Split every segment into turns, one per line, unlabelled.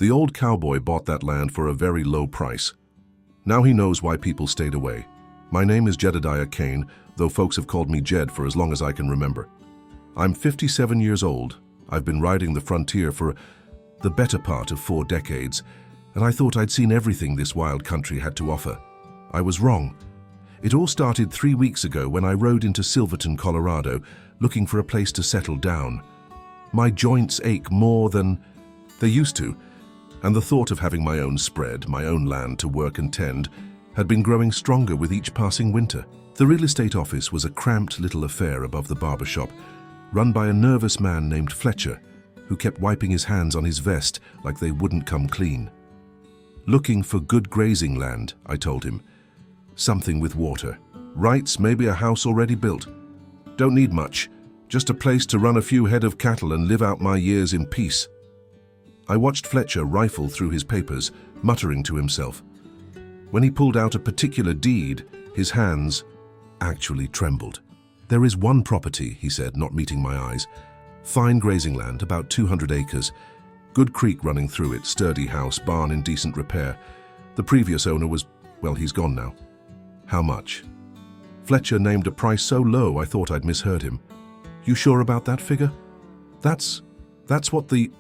The old cowboy bought that land for a very low price. Now he knows why people stayed away. My name is Jedediah Kane, though folks have called me Jed for as long as I can remember. I'm 57 years old. I've been riding the frontier for the better part of 4 decades, and I thought I'd seen everything this wild country had to offer. I was wrong. It all started 3 weeks ago when I rode into Silverton, Colorado, looking for a place to settle down. My joints ache more than they used to, and the thought of having my own spread, my own land to work and tend, had been growing stronger with each passing winter. The real estate office was a cramped little affair above the barber shop, run by a nervous man named Fletcher, who kept wiping his hands on his vest like they wouldn't come clean. Looking for good grazing land, I told him. Something with water. Rights, maybe a house already built. Don't need much, just a place to run a few head of cattle and live out my years in peace. I watched Fletcher rifle through his papers, muttering to himself. When he pulled out a particular deed, his hands actually trembled. There is one property, he said, not meeting my eyes. Fine grazing land, about 200 acres. Good creek running through it, sturdy house, barn in decent repair. The previous owner was, well, he's gone now. How much? Fletcher named a price so low I thought I'd misheard him. You sure about that figure? That's what the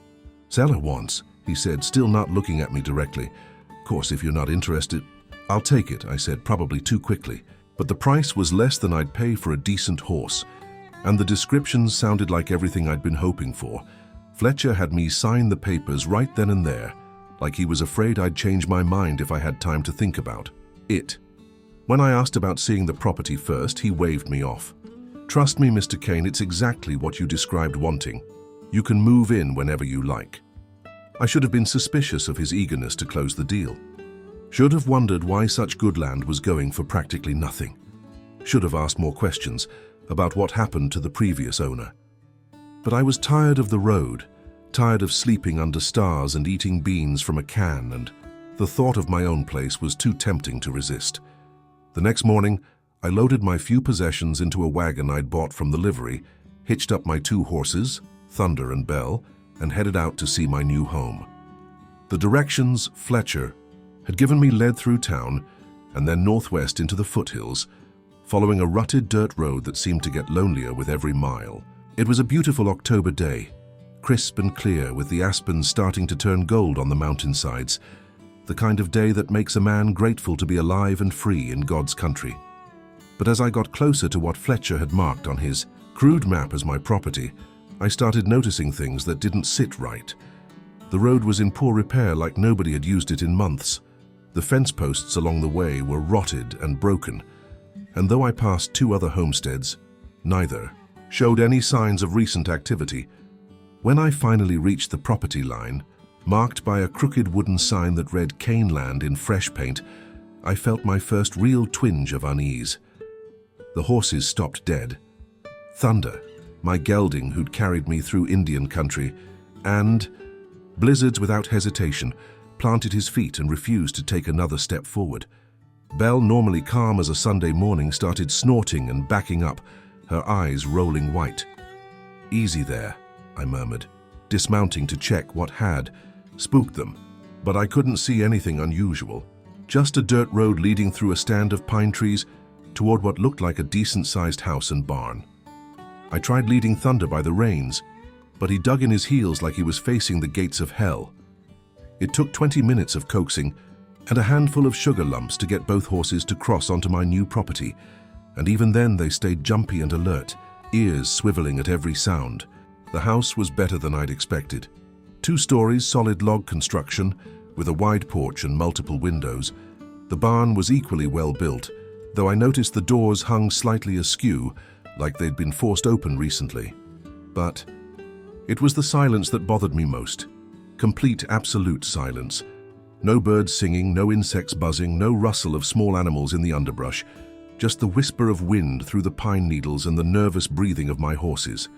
seller wants, he said, still not looking at me directly. Of course, if you're not interested, I'll take it, I said, probably too quickly. But the price was less than I'd pay for a decent horse, and the descriptions sounded like everything I'd been hoping for. Fletcher had me sign the papers right then and there, like he was afraid I'd change my mind if I had time to think about it. When I asked about seeing the property first, he waved me off. Trust me, Mr. Kane, it's exactly what you described wanting. You can move in whenever you like. I should have been suspicious of his eagerness to close the deal. Should have wondered why such good land was going for practically nothing. Should have asked more questions about what happened to the previous owner. But I was tired of the road, tired of sleeping under stars and eating beans from a can, and the thought of my own place was too tempting to resist. The next morning, I loaded my few possessions into a wagon I'd bought from the livery, hitched up my 2 horses, Thunder and Belle, and headed out to see my new home. The directions Fletcher had given me led through town and then northwest into the foothills, following a rutted dirt road that seemed to get lonelier with every mile. It was a beautiful October day, crisp and clear with the aspens starting to turn gold on the mountainsides, the kind of day that makes a man grateful to be alive and free in God's country. But as I got closer to what Fletcher had marked on his crude map as my property, I started noticing things that didn't sit right. The road was in poor repair like nobody had used it in months. The fence posts along the way were rotted and broken, and though I passed 2 other homesteads, neither showed any signs of recent activity. When I finally reached the property line, marked by a crooked wooden sign that read Caneland in fresh paint, I felt my first real twinge of unease. The horses stopped dead. Thunder, my gelding who'd carried me through Indian country, and Blizzards without hesitation, planted his feet and refused to take another step forward. Belle, normally calm as a Sunday morning, started snorting and backing up, her eyes rolling white. Easy there, I murmured, dismounting to check what had spooked them. But I couldn't see anything unusual. Just a dirt road leading through a stand of pine trees toward what looked like a decent-sized house and barn. I tried leading Thunder by the reins, but he dug in his heels like he was facing the gates of hell. It took 20 minutes of coaxing and a handful of sugar lumps to get both horses to cross onto my new property, and even then they stayed jumpy and alert, ears swiveling at every sound. The house was better than I'd expected. 2 stories, solid log construction, with a wide porch and multiple windows. The barn was equally well built, though I noticed the doors hung slightly askew, like they'd been forced open recently. But it was the silence that bothered me most. Complete, absolute silence. No birds singing, no insects buzzing, no rustle of small animals in the underbrush, just the whisper of wind through the pine needles and the nervous breathing of my horses.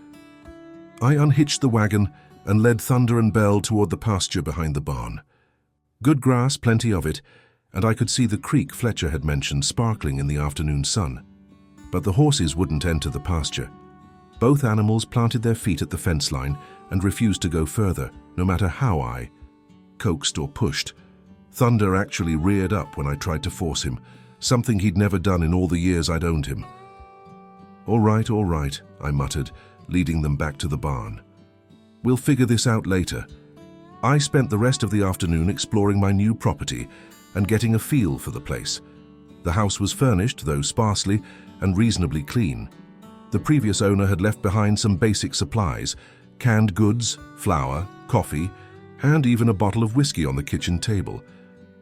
I unhitched the wagon and led Thunder and Belle toward the pasture behind the barn. Good grass, plenty of it, and I could see the creek Fletcher had mentioned sparkling in the afternoon sun. But the horses wouldn't enter the pasture. Both animals planted their feet at the fence line and refused to go further, no matter how I coaxed or pushed. Thunder actually reared up when I tried to force him, something he'd never done in all the years I'd owned him. All right, I muttered, leading them back to the barn. We'll figure this out later. I spent the rest of the afternoon exploring my new property and getting a feel for the place. The house was furnished, though sparsely, and reasonably clean. The previous owner had left behind some basic supplies, canned goods, flour, coffee, and even a bottle of whiskey on the kitchen table.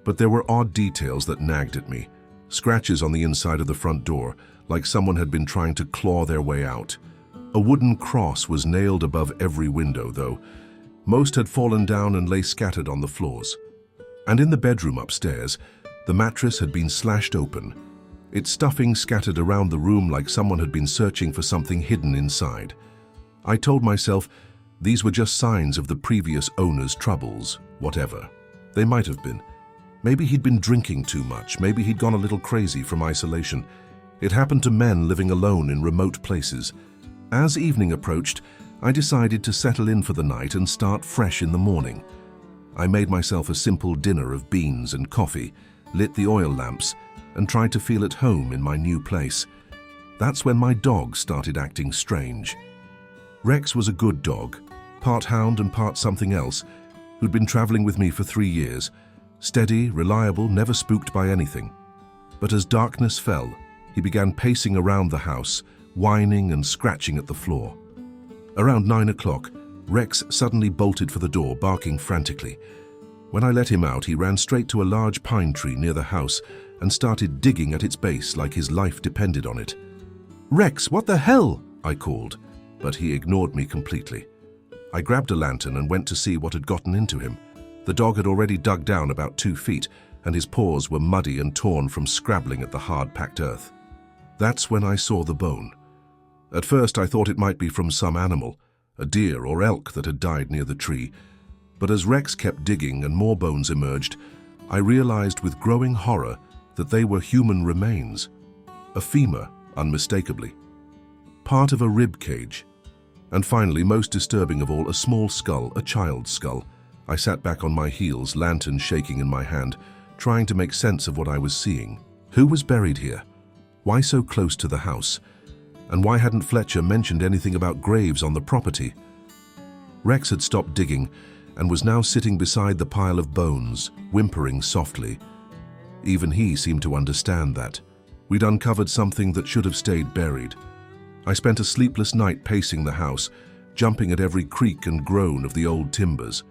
But there were odd details that nagged at me. Scratches on the inside of the front door, like someone had been trying to claw their way out. A wooden cross was nailed above every window, though. Most had fallen down and lay scattered on the floors. And in the bedroom upstairs, the mattress had been slashed open, its stuffing scattered around the room like someone had been searching for something hidden inside. I told myself these were just signs of the previous owner's troubles, whatever. They might have been. Maybe he'd been drinking too much, maybe he'd gone a little crazy from isolation. It happened to men living alone in remote places. As evening approached, I decided to settle in for the night and start fresh in the morning. I made myself a simple dinner of beans and coffee, lit the oil lamps, and tried to feel at home in my new place. That's when my dog started acting strange. Rex was a good dog, part hound and part something else, who'd been traveling with me for 3 years. Steady, reliable, never spooked by anything. But as darkness fell, he began pacing around the house, whining and scratching at the floor. Around 9 o'clock, Rex suddenly bolted for the door, barking frantically. When I let him out, he ran straight to a large pine tree near the house and started digging at its base like his life depended on it. "Rex, what the hell?" I called, but he ignored me completely. I grabbed a lantern and went to see what had gotten into him. The dog had already dug down about 2 feet, and his paws were muddy and torn from scrabbling at the hard-packed earth. That's when I saw the bone. At first I thought it might be from some animal, a deer or elk that had died near the tree. But as Rex kept digging and more bones emerged, I realized with growing horror that they were human remains. A femur, unmistakably. Part of a rib cage. And finally, most disturbing of all, a small skull, a child's skull. I sat back on my heels, lantern shaking in my hand, trying to make sense of what I was seeing. Who was buried here? Why so close to the house? And why hadn't Fletcher mentioned anything about graves on the property? Rex had stopped digging and was now sitting beside the pile of bones, whimpering softly. Even he seemed to understand that. We'd uncovered something that should have stayed buried. I spent a sleepless night pacing the house, jumping at every creak and groan of the old timbers.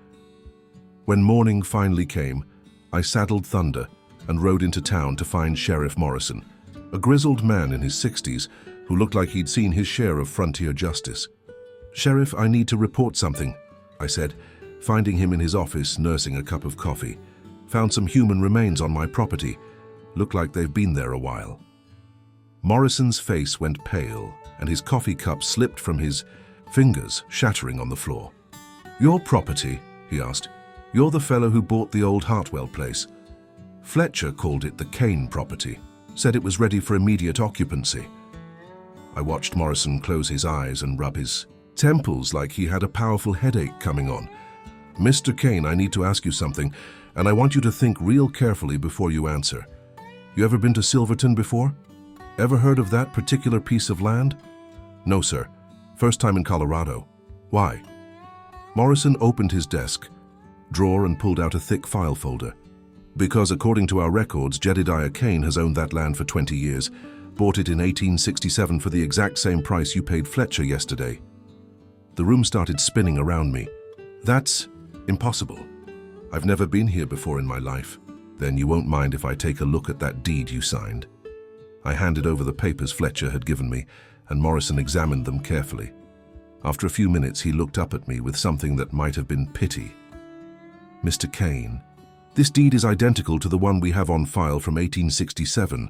When morning finally came, I saddled Thunder and rode into town to find Sheriff Morrison, a grizzled man in his 60s who looked like he'd seen his share of frontier justice. "Sheriff, I need to report something," I said, finding him in his office nursing a cup of coffee. "Found some human remains on my property. Look like they've been there a while." Morrison's face went pale, and his coffee cup slipped from his fingers, shattering on the floor. "Your property?" he asked. "You're the fellow who bought the old Hartwell place." "Fletcher called it the Kane property, said it was ready for immediate occupancy." I watched Morrison close his eyes and rub his temples like he had a powerful headache coming on. "Mr. Kane, I need to ask you something, and I want you to think real carefully before you answer. You ever been to Silverton before? Ever heard of that particular piece of land?" "No, sir. First time in Colorado." "Why?" Morrison opened his desk drawer and pulled out a thick file folder. "Because according to our records, Jedediah Kane has owned that land for 20 years. Bought it in 1867 for the exact same price you paid Fletcher yesterday." The room started spinning around me. "That's impossible. I've never been here before in my life." "Then you won't mind if I take a look at that deed you signed." I handed over the papers Fletcher had given me, and Morrison examined them carefully. After a few minutes, he looked up at me with something that might have been pity. "Mr. Kane, this deed is identical to the one we have on file from 1867.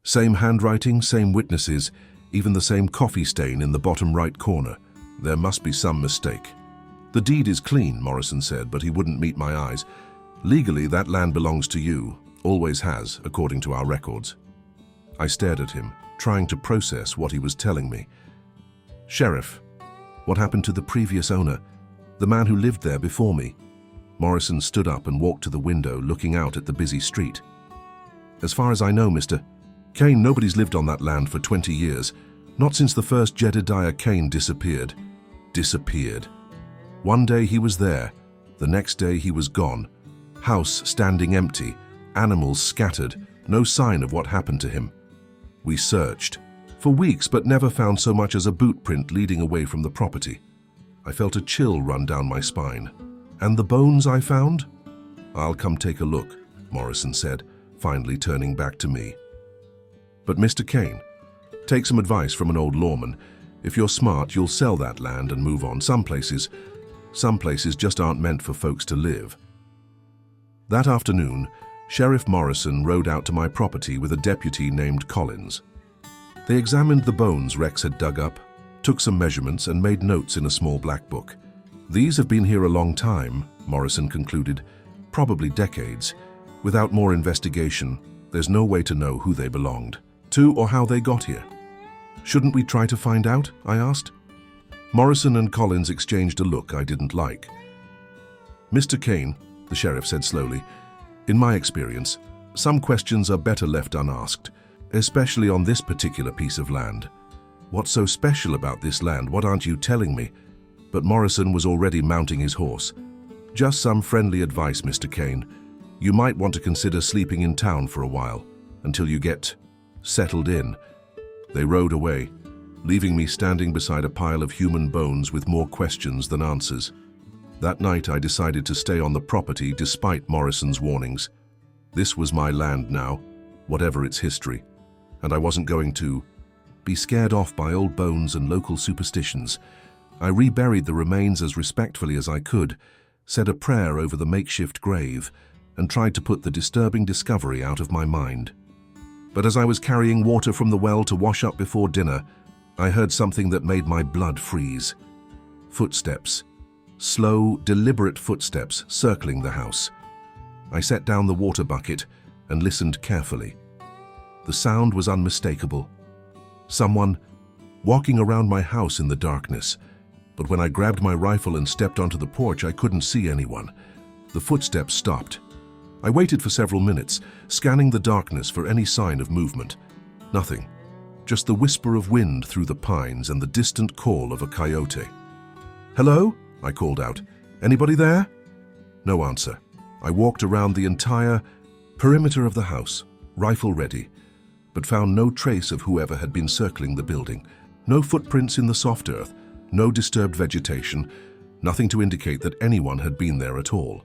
Same handwriting, same witnesses, even the same coffee stain in the bottom right corner. There must be some mistake." "The deed is clean," Morrison said, but he wouldn't meet my eyes. "Legally, that land belongs to you, always has, according to our records." I stared at him, trying to process what he was telling me. "Sheriff, what happened to the previous owner, the man who lived there before me?" Morrison stood up and walked to the window, looking out at the busy street. As far as I know, Mr. Kane, nobody's lived on that land for 20 years. Not since the first Jedediah Kane disappeared. Disappeared. One day he was there, the next day he was gone. House standing empty, animals scattered, no sign of what happened to him. We searched for weeks but never found so much as a boot print leading away from the property. I felt a chill run down my spine. And the bones I found? I'll come take a look, Morrison said, finally turning back to me. But Mr. Kane, take some advice from an old lawman. If you're smart, you'll sell that land and move on. Some places just aren't meant for folks to live. That afternoon, Sheriff Morrison rode out to my property with a deputy named Collins. They examined the bones Rex had dug up, took some measurements and made notes in a small black book. These have been here a long time, Morrison concluded, probably decades. Without more investigation, there's no way to know who they belonged to or how they got here. Shouldn't we try to find out? I asked. Morrison and Collins exchanged a look I didn't like. Mr. Kane, the sheriff said slowly, in my experience, some questions are better left unasked, especially on this particular piece of land. What's so special about this land? What aren't you telling me? But Morrison was already mounting his horse. Just some friendly advice, Mr. Kane. You might want to consider sleeping in town for a while, until you get settled in. They rode away, leaving me standing beside a pile of human bones with more questions than answers. That night I decided to stay on the property despite Morrison's warnings. This was my land now, whatever its history, and I wasn't going to be scared off by old bones and local superstitions. I reburied the remains as respectfully as I could, said a prayer over the makeshift grave, and tried to put the disturbing discovery out of my mind. But as I was carrying water from the well to wash up before dinner, I heard something that made my blood freeze. Footsteps. Slow, deliberate footsteps circling the house. I set down the water bucket and listened carefully. The sound was unmistakable. Someone walking around my house in the darkness. But when I grabbed my rifle and stepped onto the porch, I couldn't see anyone. The footsteps stopped. I waited for several minutes, scanning the darkness for any sign of movement. Nothing. Just the whisper of wind through the pines and the distant call of a coyote. "Hello?" I called out. "Anybody there?" No answer. I walked around the entire perimeter of the house, rifle ready, but found no trace of whoever had been circling the building. No footprints in the soft earth, no disturbed vegetation, nothing to indicate that anyone had been there at all.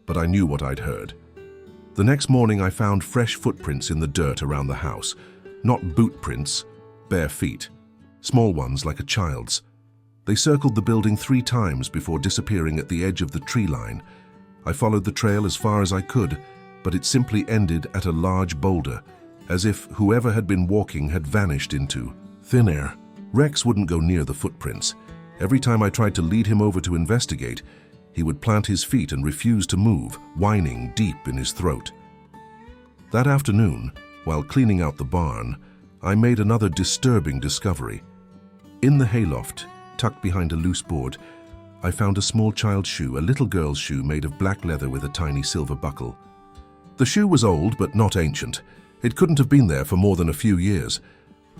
But I knew what I'd heard. The next morning I found fresh footprints in the dirt around the house. Not boot prints, bare feet. Small ones like a child's. They circled the building 3 times before disappearing at the edge of the tree line. I followed the trail as far as I could, but it simply ended at a large boulder, as if whoever had been walking had vanished into thin air. Rex wouldn't go near the footprints. Every time I tried to lead him over to investigate, he would plant his feet and refuse to move, whining deep in his throat. That afternoon, while cleaning out the barn, I made another disturbing discovery. In the hayloft, tucked behind a loose board, I found a small child's shoe, a little girl's shoe made of black leather with a tiny silver buckle. The shoe was old but not ancient. It couldn't have been there for more than a few years.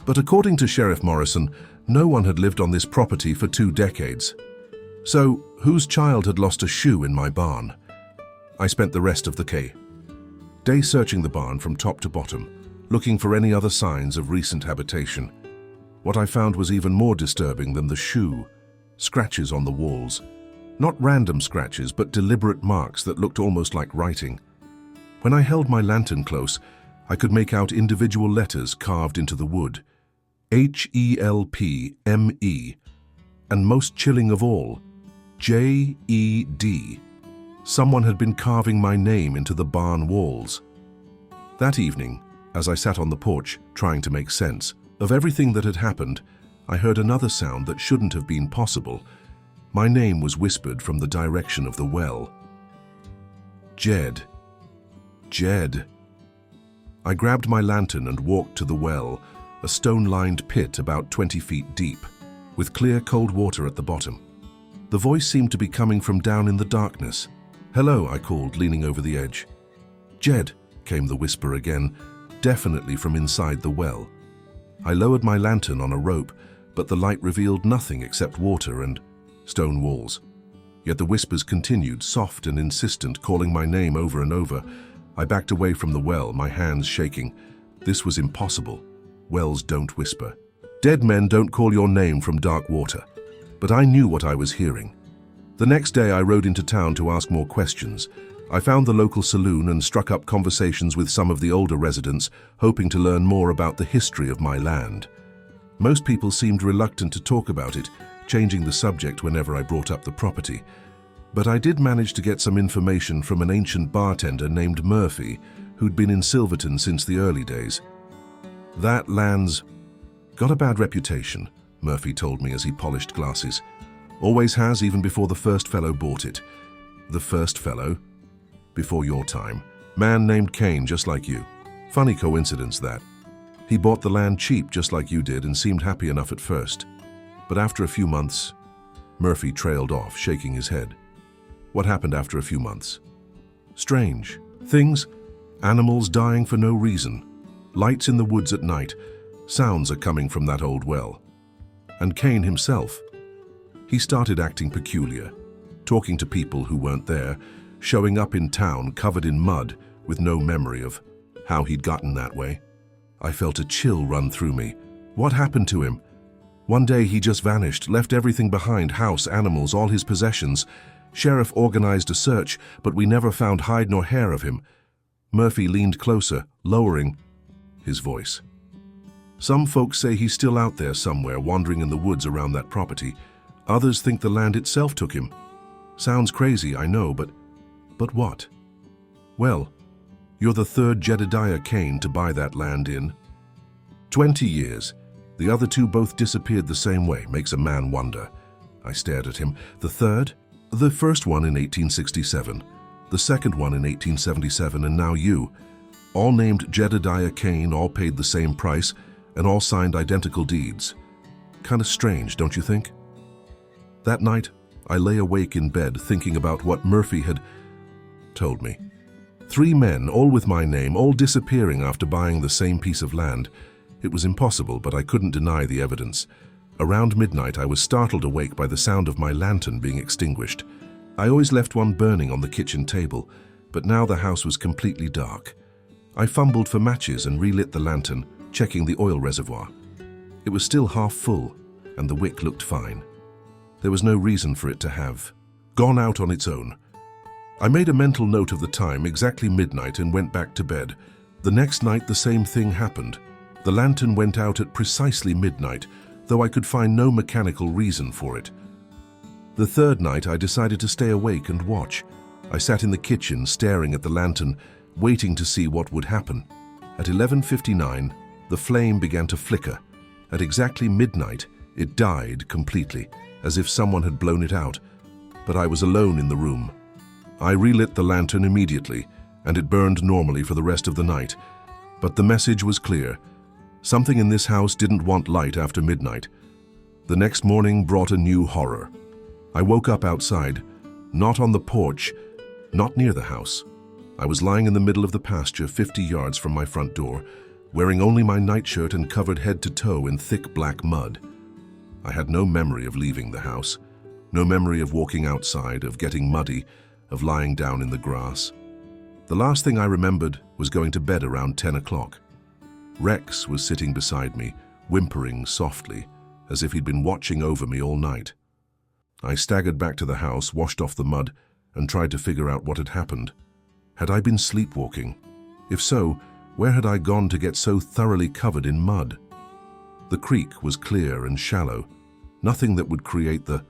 But according to Sheriff Morrison, no one had lived on this property for 2 decades. So, whose child had lost a shoe in my barn? I spent the rest of the day searching the barn from top to bottom, looking for any other signs of recent habitation. What I found was even more disturbing than the shoe. Scratches on the walls. Not random scratches, but deliberate marks that looked almost like writing. When I held my lantern close, I could make out individual letters carved into the wood. HELPME, and most chilling of all, JED. Someone had been carving my name into the barn walls. That evening, as I sat on the porch trying to make sense of everything that had happened, I heard another sound that shouldn't have been possible. My name was whispered from the direction of the well. Jed. Jed. I grabbed my lantern and walked to the well, a stone-lined pit about 20 feet deep, with clear cold water at the bottom. The voice seemed to be coming from down in the darkness. "Hello," I called, leaning over the edge. "Jed," came the whisper again, definitely from inside the well. I lowered my lantern on a rope, but the light revealed nothing except water and stone walls. Yet the whispers continued, soft and insistent, calling my name over and over. I backed away from the well, my hands shaking. This was impossible. Wells don't whisper. Dead men don't call your name from dark water. But I knew what I was hearing. The next day I rode into town to ask more questions. I found the local saloon and struck up conversations with some of the older residents, hoping to learn more about the history of my land. Most people seemed reluctant to talk about it, changing the subject whenever I brought up the property. But I did manage to get some information from an ancient bartender named Murphy, who'd been in Silverton since the early days. "That land's got a bad reputation," Murphy told me as he polished glasses. "Always has, even before the first fellow bought it." "The first fellow?" "Before your time. Man named Kane, just like you. Funny coincidence, that. He bought the land cheap, just like you did, and seemed happy enough at first. But after a few months..." Murphy trailed off, shaking his head. "What happened after a few months?" "Strange. Things. Animals dying for no reason. Lights in the woods at night. Sounds are coming from that old well. And Kane himself. He started acting peculiar, talking to people who weren't there, showing up in town covered in mud with no memory of how he'd gotten that way. I felt a chill run through me. What happened to him? One day he just vanished, left everything behind, house, animals, all his possessions. Sheriff organized a search, but we never found hide nor hair of him." Murphy leaned closer, lowering his voice. "Some folks say he's still out there somewhere, wandering in the woods around that property. Others think the land itself took him. Sounds crazy, I know, but what?" "Well, you're the third Jedediah Kane to buy that land in 20 years. The other two both disappeared the same way. Makes a man wonder." I stared at him. "The third?" "The first one in 1867, the second one in 1877, and now you. All named Jedediah Kane, all paid the same price, and all signed identical deeds. Kind of strange, don't you think?" That night, I lay awake in bed thinking about what Murphy had told me. 3 men, all with my name, all disappearing after buying the same piece of land. It was impossible, but I couldn't deny the evidence. Around midnight, I was startled awake by the sound of my lantern being extinguished. I always left one burning on the kitchen table, but now the house was completely dark. I fumbled for matches and relit the lantern, checking the oil reservoir. It was still half full, and the wick looked fine. There was no reason for it to have gone out on its own. I made a mental note of the time, exactly midnight, and went back to bed. The next night, the same thing happened. The lantern went out at precisely midnight, though I could find no mechanical reason for it. The third night, I decided to stay awake and watch. I sat in the kitchen, staring at the lantern, waiting to see what would happen. At 11:59, the flame began to flicker. At exactly midnight, it died completely, as if someone had blown it out. But I was alone in the room. I relit the lantern immediately, and it burned normally for the rest of the night. But the message was clear. Something in this house didn't want light after midnight. The next morning brought a new horror. I woke up outside, not on the porch, not near the house. I was lying in the middle of the pasture 50 yards from my front door, wearing only my nightshirt and covered head to toe in thick black mud. I had no memory of leaving the house, no memory of walking outside, of getting muddy, of lying down in the grass. The last thing I remembered was going to bed around 10 o'clock. Rex was sitting beside me, whimpering softly, as if he'd been watching over me all night. I staggered back to the house, washed off the mud, and tried to figure out what had happened. Had I been sleepwalking? If so, where had I gone to get so thoroughly covered in mud? The creek was clear and shallow, nothing that would create the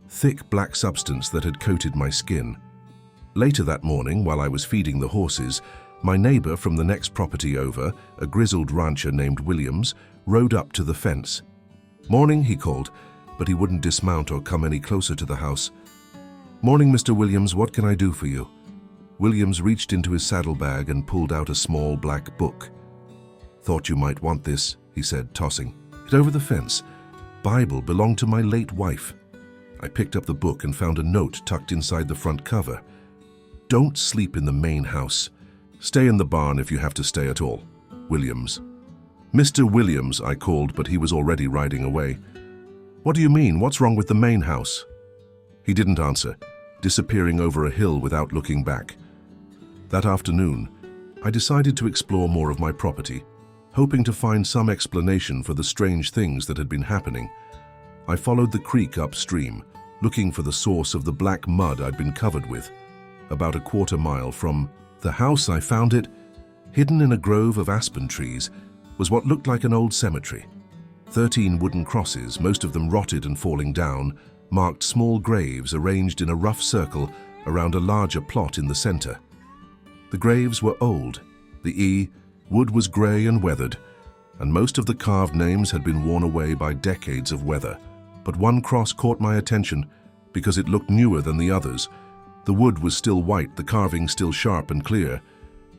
thick black substance that had coated my skin. Later that morning, while I was feeding the horses, my neighbor from the next property over, a grizzled rancher named Williams, rode up to the fence. "Morning," he called, but he wouldn't dismount or come any closer to the house. "Morning, Mr. Williams, what can I do for you?" Williams reached into his saddlebag and pulled out a small black book. "Thought you might want this," he said, tossing it over the fence. "Bible belonged to my late wife." I picked up the book and found a note tucked inside the front cover. Don't sleep in the main house. Stay in the barn if you have to stay at all. Williams. Mr. Williams, I called, but he was already riding away. What do you mean? What's wrong with the main house? He didn't answer, disappearing over a hill without looking back. That afternoon, I decided to explore more of my property, hoping to find some explanation for the strange things that had been happening. I followed the creek upstream, looking for the source of the black mud I'd been covered with. About a quarter mile from the house, I found it, hidden in a grove of aspen trees, was what looked like an old cemetery. 13 wooden crosses, most of them rotted and falling down, marked small graves arranged in a rough circle around a larger plot in the center. The graves were old. The wood was gray and weathered, and most of the carved names had been worn away by decades of weather. But one cross caught my attention because it looked newer than the others. The wood was still white, the carving still sharp and clear,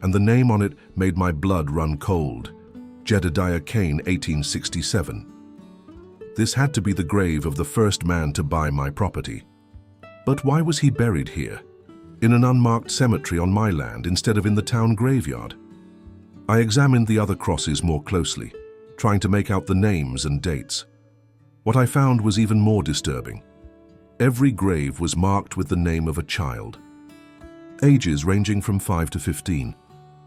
and the name on it made my blood run cold. Jedediah Kane, 1867. This had to be the grave of the first man to buy my property. But why was he buried here, in an unmarked cemetery on my land instead of in the town graveyard? I examined the other crosses more closely, trying to make out the names and dates. What I found was even more disturbing. Every grave was marked with the name of a child, ages ranging from 5 to 15,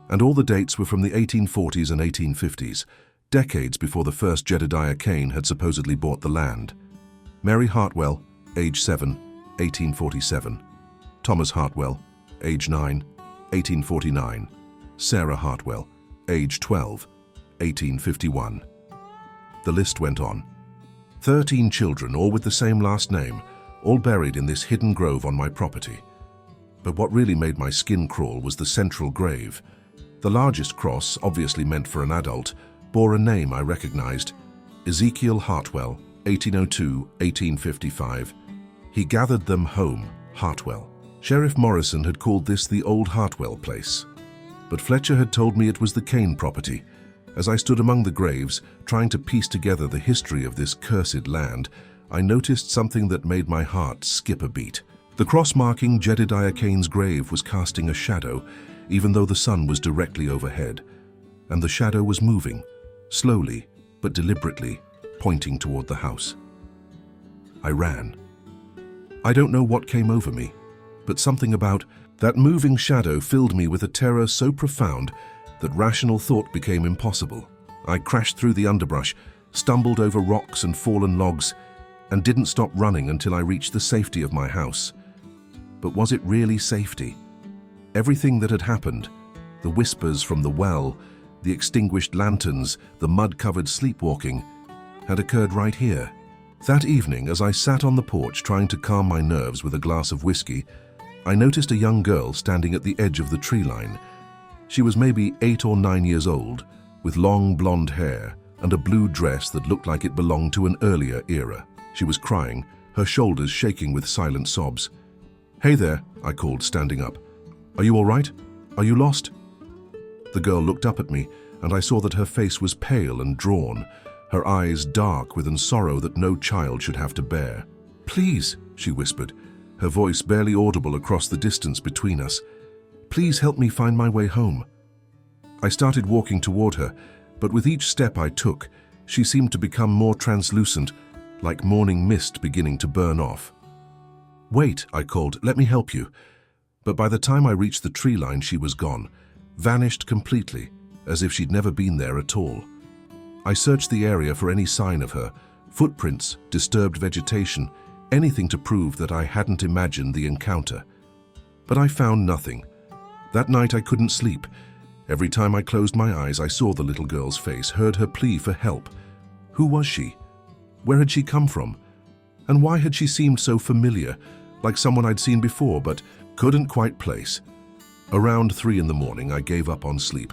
and all the dates were from the 1840s and 1850s, decades before the first Jedediah Kane had supposedly bought the land. Mary Hartwell, age 7, 1847. Thomas Hartwell, age 9, 1849. Sarah Hartwell, age 12, 1851. The list went on. 13 children, all with the same last name, all buried in this hidden grove on my property. But what really made my skin crawl was the central grave. The largest cross, obviously meant for an adult, bore a name I recognized: Ezekiel Hartwell, 1802-1855. He gathered them home, Hartwell. Sheriff Morrison had called this the old Hartwell place. But Fletcher had told me it was the Kane property. As I stood among the graves, trying to piece together the history of this cursed land, I noticed something that made my heart skip a beat. The cross marking Jedediah Kane's grave was casting a shadow, even though the sun was directly overhead. And the shadow was moving, slowly but deliberately, pointing toward the house. I ran. I don't know what came over me, but something about that moving shadow filled me with a terror so profound that rational thought became impossible. I crashed through the underbrush, stumbled over rocks and fallen logs, and didn't stop running until I reached the safety of my house. But was it really safety? Everything that had happened, the whispers from the well, the extinguished lanterns, the mud-covered sleepwalking, had occurred right here. That evening, as I sat on the porch trying to calm my nerves with a glass of whiskey, I noticed a young girl standing at the edge of the tree line. She was maybe 8 or 9 years old, with long blonde hair and a blue dress that looked like it belonged to an earlier era. She was crying, her shoulders shaking with silent sobs. "Hey there," I called, standing up. "Are you all right? Are you lost?" The girl looked up at me, and I saw that her face was pale and drawn, her eyes dark with sorrow that no child should have to bear. "Please," she whispered, her voice barely audible across the distance between us. "Please help me find my way home." I started walking toward her, but with each step I took, she seemed to become more translucent, like morning mist beginning to burn off. "Wait," I called, "let me help you." But by the time I reached the tree line, she was gone, vanished completely, as if she'd never been there at all. I searched the area for any sign of her, footprints, disturbed vegetation, anything to prove that I hadn't imagined the encounter. But I found nothing. That night I couldn't sleep. Every time I closed my eyes, I saw the little girl's face, heard her plea for help. Who was she? Where had she come from? And why had she seemed so familiar, like someone I'd seen before but couldn't quite place? Around 3 in the morning, I gave up on sleep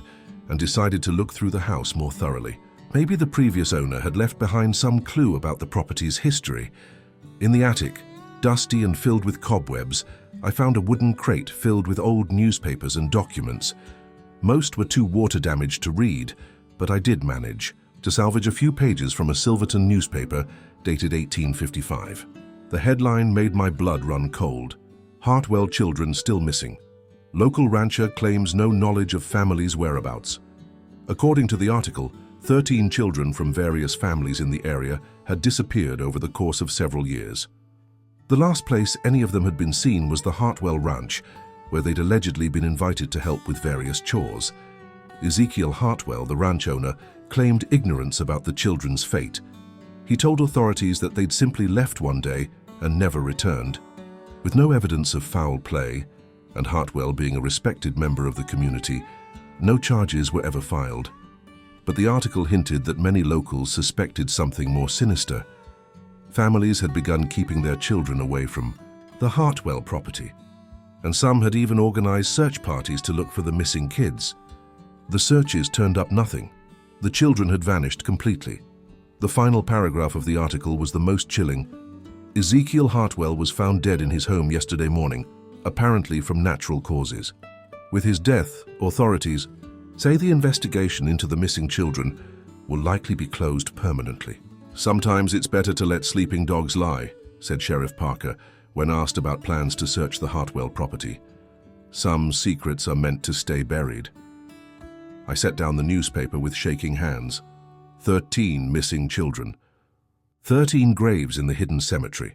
and decided to look through the house more thoroughly. Maybe the previous owner had left behind some clue about the property's history. In the attic, dusty and filled with cobwebs, I found a wooden crate filled with old newspapers and documents. Most were too water-damaged to read, but I did manage to salvage a few pages from a Silverton newspaper dated 1855. The headline made my blood run cold. "Hartwell children still missing." Local rancher claims no knowledge of family's whereabouts. According to the article, 13 children from various families in the area had disappeared over the course of several years. The last place any of them had been seen was the Hartwell Ranch, where they'd allegedly been invited to help with various chores. Ezekiel Hartwell, the ranch owner, claimed ignorance about the children's fate. He told authorities that they'd simply left one day and never returned. With no evidence of foul play, and Hartwell being a respected member of the community, no charges were ever filed. But the article hinted that many locals suspected something more sinister. Families had begun keeping their children away from the Hartwell property, and some had even organized search parties to look for the missing kids. The searches turned up nothing. The children had vanished completely. The final paragraph of the article was the most chilling. Ezekiel Hartwell was found dead in his home yesterday morning, apparently from natural causes. With his death, authorities say the investigation into the missing children will likely be closed permanently. "Sometimes it's better to let sleeping dogs lie," said Sheriff Parker when asked about plans to search the Hartwell property. "Some secrets are meant to stay buried." I set down the newspaper with shaking hands. 13 missing children. 13 graves in the hidden cemetery.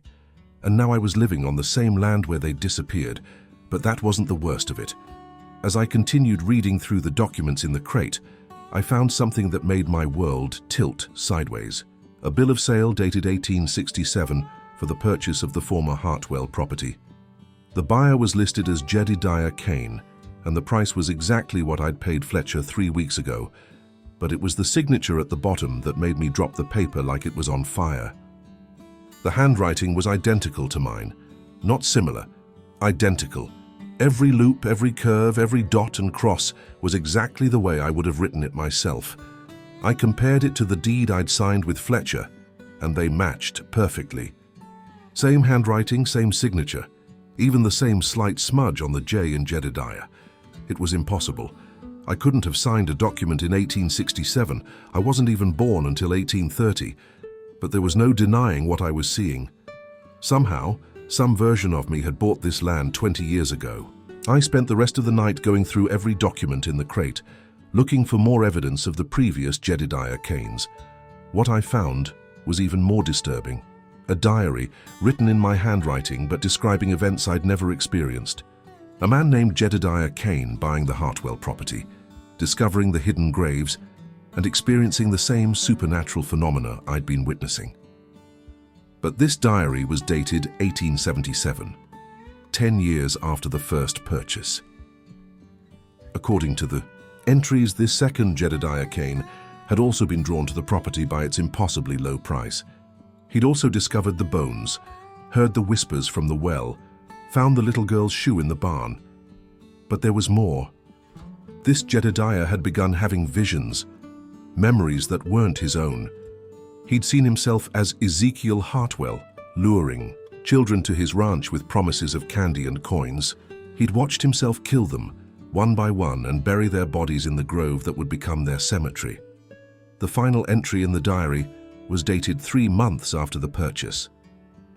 And now I was living on the same land where they disappeared, but that wasn't the worst of it. As I continued reading through the documents in the crate, I found something that made my world tilt sideways. A bill of sale dated 1867 for the purchase of the former Hartwell property. The buyer was listed as Jedediah Kane, and the price was exactly what I'd paid Fletcher 3 weeks ago, but it was the signature at the bottom that made me drop the paper like it was on fire. The handwriting was identical to mine. Not similar, identical. Every loop, every curve, every dot and cross was exactly the way I would have written it myself. I compared it to the deed I'd signed with Fletcher, and they matched perfectly. Same handwriting, same signature, even the same slight smudge on the J in Jedediah. It was impossible. I couldn't have signed a document in 1867. I wasn't even born until 1830, but there was no denying what I was seeing. Somehow, some version of me had bought this land 20 years ago. I spent the rest of the night going through every document in the crate, looking for more evidence of the previous Jedediah Kanes. What I found was even more disturbing. A diary written in my handwriting but describing events I'd never experienced. A man named Jedediah Kane buying the Hartwell property, discovering the hidden graves, and experiencing the same supernatural phenomena I'd been witnessing. But this diary was dated 1877, 10 years after the first purchase. According to the entries, this second Jedediah Kane had also been drawn to the property by its impossibly low price. He'd also discovered the bones, heard the whispers from the well, found the little girl's shoe in the barn. But there was more. This Jedediah had begun having visions, memories that weren't his own. He'd seen himself as Ezekiel Hartwell, luring children to his ranch with promises of candy and coins. He'd watched himself kill them, one by one, and bury their bodies in the grove that would become their cemetery. The final entry in the diary was dated 3 months after the purchase.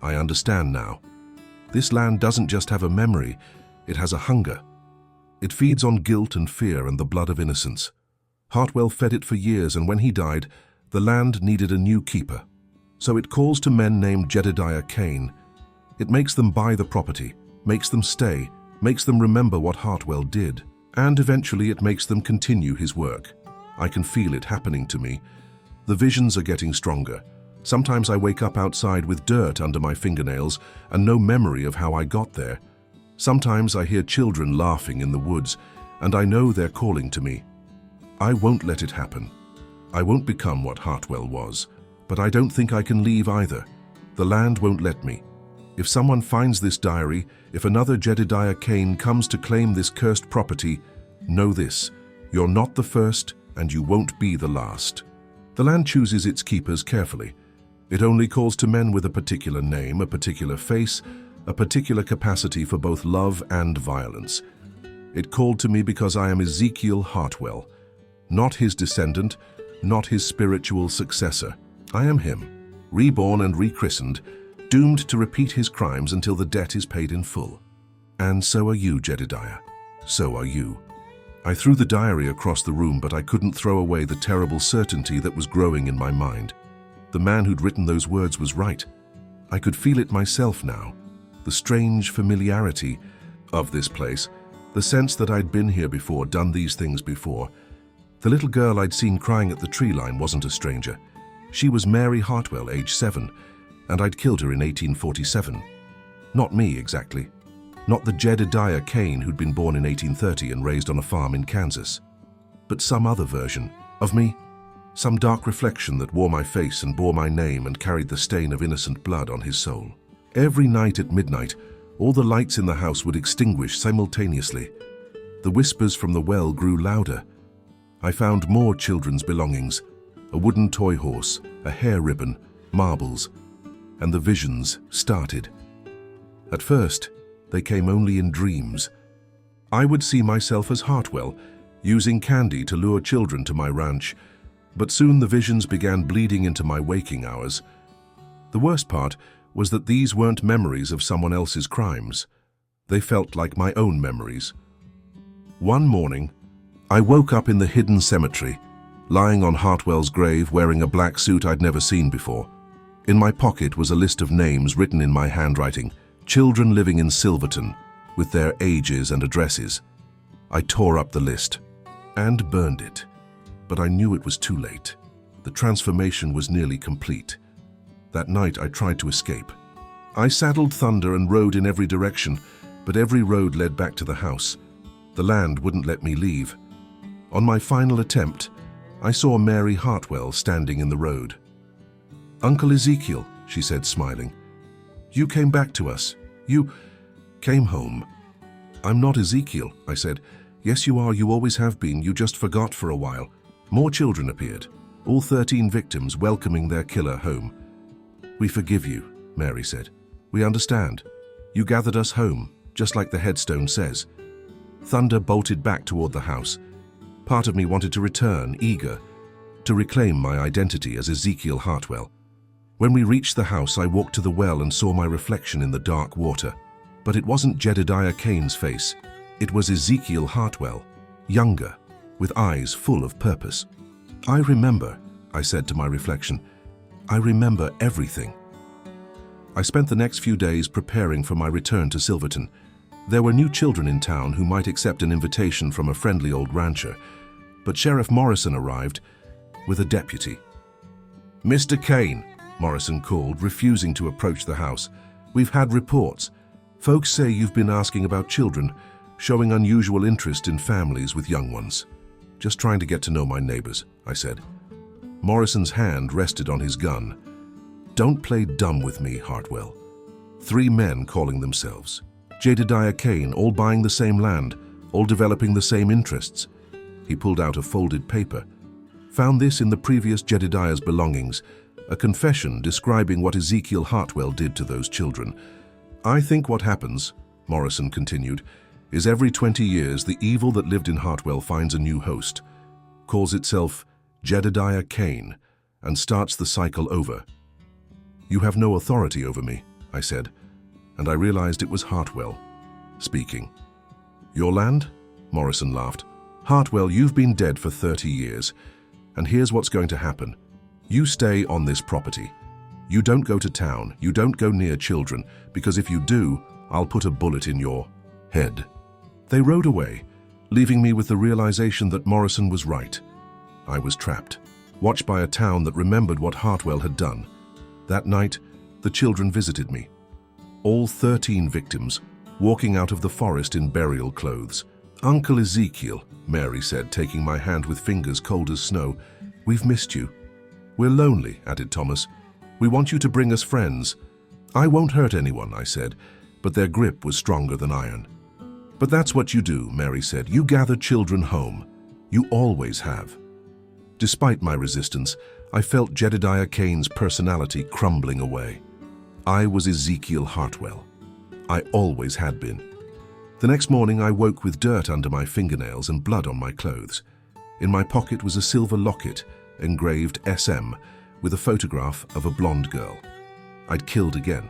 I understand now. This land doesn't just have a memory, it has a hunger. It feeds on guilt and fear and the blood of innocence. Hartwell fed it for years, and when he died, the land needed a new keeper. So it calls to men named Jedediah Kane. It makes them buy the property, makes them stay, makes them remember what Hartwell did, and eventually it makes them continue his work. I can feel it happening to me. The visions are getting stronger. Sometimes I wake up outside with dirt under my fingernails and no memory of how I got there. Sometimes I hear children laughing in the woods, and I know they're calling to me. I won't let it happen. I won't become what Hartwell was, but I don't think I can leave either. The land won't let me. If someone finds this diary, if another Jedediah Kane comes to claim this cursed property, know this: you're not the first and you won't be the last. The land chooses its keepers carefully. It only calls to men with a particular name, a particular face, a particular capacity for both love and violence. It called to me because I am Ezekiel Hartwell, not his descendant, not his spiritual successor. I am him, reborn and rechristened, doomed to repeat his crimes until the debt is paid in full. And so are you, Jedediah. so are you. I threw the diary across the room, but I couldn't throw away the terrible certainty that was growing in my mind. The man who'd written those words was right. I could feel it myself now. The strange familiarity of this place, the sense that I'd been here before, done these things before. The little girl I'd seen crying at the tree line wasn't a stranger. She was Mary Hartwell, age 7, and I'd killed her in 1847. Not me, exactly. Not the Jedediah Kane who'd been born in 1830 and raised on a farm in Kansas. But some other version of me. Some dark reflection that wore my face and bore my name and carried the stain of innocent blood on his soul. Every night at midnight, all the lights in the house would extinguish simultaneously. The whispers from the well grew louder. I found more children's belongings, a wooden toy horse, a hair ribbon, marbles, and the visions started. At first, they came only in dreams. I would see myself as Hartwell, using candy to lure children to my ranch, but soon the visions began bleeding into my waking hours. The worst part was that these weren't memories of someone else's crimes. They felt like my own memories. One morning, I woke up in the hidden cemetery, lying on Hartwell's grave wearing a black suit I'd never seen before. In my pocket was a list of names written in my handwriting, children living in Silverton, with their ages and addresses. I tore up the list and burned it, but I knew it was too late. The transformation was nearly complete. That night I tried to escape. I saddled Thunder and rode in every direction, but every road led back to the house. The land wouldn't let me leave. On my final attempt, I saw Mary Hartwell standing in the road. "Uncle Ezekiel," she said, smiling. "You came back to us. You came home." "I'm not Ezekiel," I said. "Yes, you are. You always have been. You just forgot for a while." More children appeared, all 13 victims welcoming their killer home. "We forgive you," Mary said. "We understand. You gathered us home, just like the headstone says." Thunder bolted back toward the house. Part of me wanted to return, eager to reclaim my identity as Ezekiel Hartwell. When we reached the house, I walked to the well and saw my reflection in the dark water. But it wasn't Jedediah Kane's face. It was Ezekiel Hartwell, younger, with eyes full of purpose. "I remember," I said to my reflection. "I remember everything." I spent the next few days preparing for my return to Silverton. There were new children in town who might accept an invitation from a friendly old rancher, but Sheriff Morrison arrived with a deputy. "Mr. Kane," Morrison called, refusing to approach the house. "We've had reports. Folks say you've been asking about children, showing unusual interest in families with young ones." "Just trying to get to know my neighbors," I said. Morrison's hand rested on his gun. "Don't play dumb with me, Hartwell. 3 men calling themselves Jedediah Kane, all buying the same land, all developing the same interests." He pulled out a folded paper. "Found this in the previous Jedediah's belongings, a confession describing what Ezekiel Hartwell did to those children. I think what happens," Morrison continued, "is every 20 years the evil that lived in Hartwell finds a new host, calls itself Jedediah Kane, and starts the cycle over." "You have no authority over me," I said, and I realized it was Hartwell speaking. "Your land?" Morrison laughed. "Hartwell, you've been dead for 30 years, and here's what's going to happen. You stay on this property. You don't go to town, you don't go near children, because if you do, I'll put a bullet in your head." They rode away, leaving me with the realization that Morrison was right. I was trapped, watched by a town that remembered what Hartwell had done. That night, the children visited me. All 13 victims, walking out of the forest in burial clothes. "Uncle Ezekiel," Mary said, taking my hand with fingers cold as snow, "we've missed you." "We're lonely," added Thomas. "We want you to bring us friends." "I won't hurt anyone," I said, but their grip was stronger than iron. "But that's what you do," Mary said. "You gather children home. You always have." Despite my resistance, I felt Jedediah Kane's personality crumbling away. I was Ezekiel Hartwell. I always had been. The next morning I woke with dirt under my fingernails and blood on my clothes. In my pocket was a silver locket engraved SM with a photograph of a blonde girl. I'd killed again.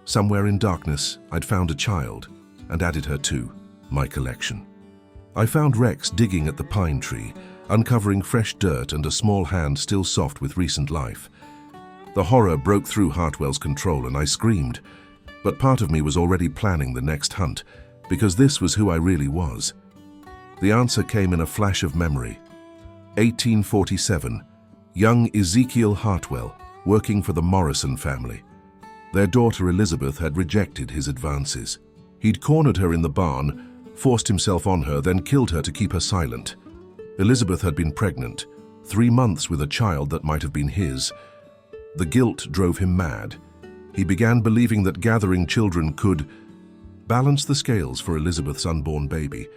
Somewhere in darkness, I'd found a child and added her too. my collection. I found Rex digging at the pine tree, uncovering fresh dirt and a small hand still soft with recent life. The horror broke through Hartwell's control and I screamed, but part of me was already planning the next hunt, because this was who I really was. The answer came in a flash of memory. 1847, young Ezekiel Hartwell, working for the Morrison family. Their daughter Elizabeth had rejected his advances. He'd cornered her in the barn, forced himself on her, then killed her to keep her silent. Elizabeth had been pregnant, 3 months with a child that might have been his. The guilt drove him mad. He began believing that gathering children could balance the scales for Elizabeth's unborn baby.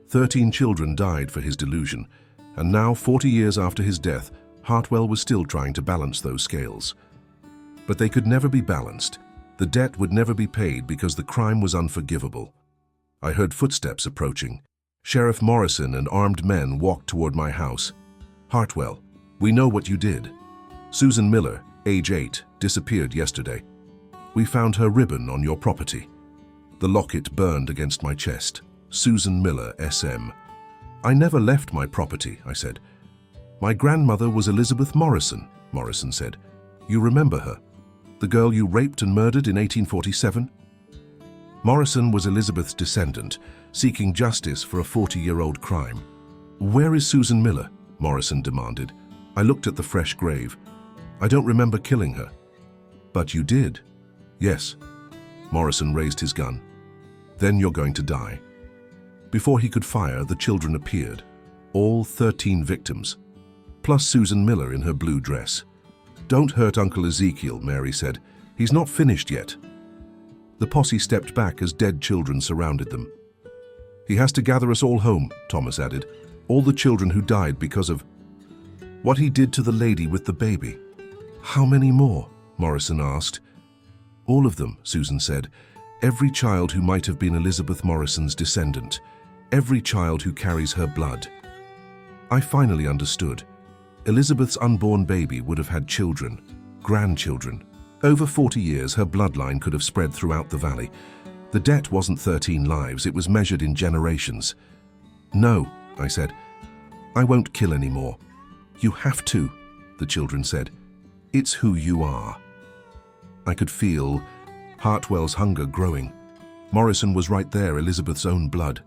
13 children died for his delusion, and now, 40 years after his death, Hartwell was still trying to balance those scales. But they could never be balanced. The debt would never be paid because the crime was unforgivable. I heard footsteps approaching. Sheriff Morrison and armed men walked toward my house. "Hartwell, we know what you did. Susan Miller, age 8, disappeared yesterday. We found her ribbon on your property." The locket burned against my chest. Susan Miller, SM. "I never left my property," I said. "My grandmother was Elizabeth Morrison," Morrison said. "You remember her? The girl you raped and murdered in 1847? Morrison was Elizabeth's descendant, seeking justice for a 40-year-old crime. "Where is Susan Miller?" Morrison demanded. I looked at the fresh grave. "I don't remember killing her." "But you did." "Yes." Morrison raised his gun. "Then you're going to die." Before he could fire, the children appeared. All 13 victims, plus Susan Miller in her blue dress. "Don't hurt Uncle Ezekiel," Mary said. "He's not finished yet." The posse stepped back as dead children surrounded them. "He has to gather us all home," Thomas added. "All the children who died because of what he did to the lady with the baby." "How many more?" Morrison asked. "All of them," Susan said. "Every child who might have been Elizabeth Morrison's descendant. Every child who carries her blood." I finally understood. Elizabeth's unborn baby would have had children, grandchildren. Over 40 years, her bloodline could have spread throughout the valley. The debt wasn't 13 lives, it was measured in generations. "No," I said. "I won't kill anymore." "You have to," the children said. "It's who you are." I could feel Hartwell's hunger growing. Morrison was right there, Elizabeth's own blood.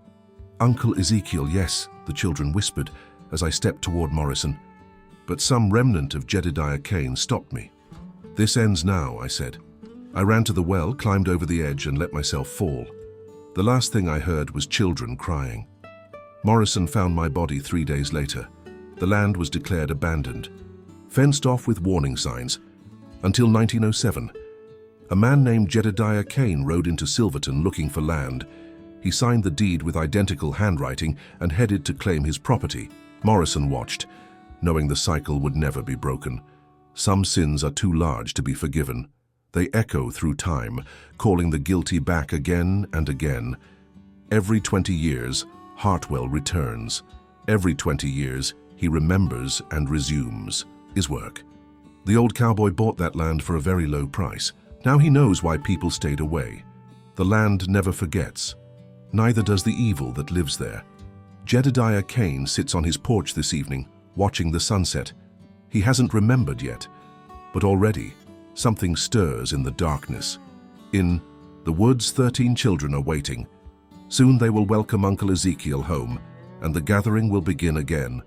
"Uncle Ezekiel, yes," the children whispered as I stepped toward Morrison. But some remnant of Jedediah Kane stopped me. "This ends now," I said. I ran to the well, climbed over the edge, and let myself fall. The last thing I heard was children crying. Morrison found my body 3 days later. The land was declared abandoned, fenced off with warning signs, until 1907. A man named Jedediah Kane rode into Silverton looking for land. He signed the deed with identical handwriting and headed to claim his property. Morrison watched, knowing the cycle would never be broken. Some sins are too large to be forgiven. They echo through time, calling the guilty back again and again. Every 20 years, Hartwell returns. Every 20 years, he remembers and resumes his work. The old cowboy bought that land for a very low price. Now he knows why people stayed away. The land never forgets. Neither does the evil that lives there. Jedediah Kane sits on his porch this evening, watching the sunset. He hasn't remembered yet, but already something stirs in the darkness. In the woods, 13 children are waiting. Soon they will welcome Uncle Ezekiel home, and the gathering will begin again.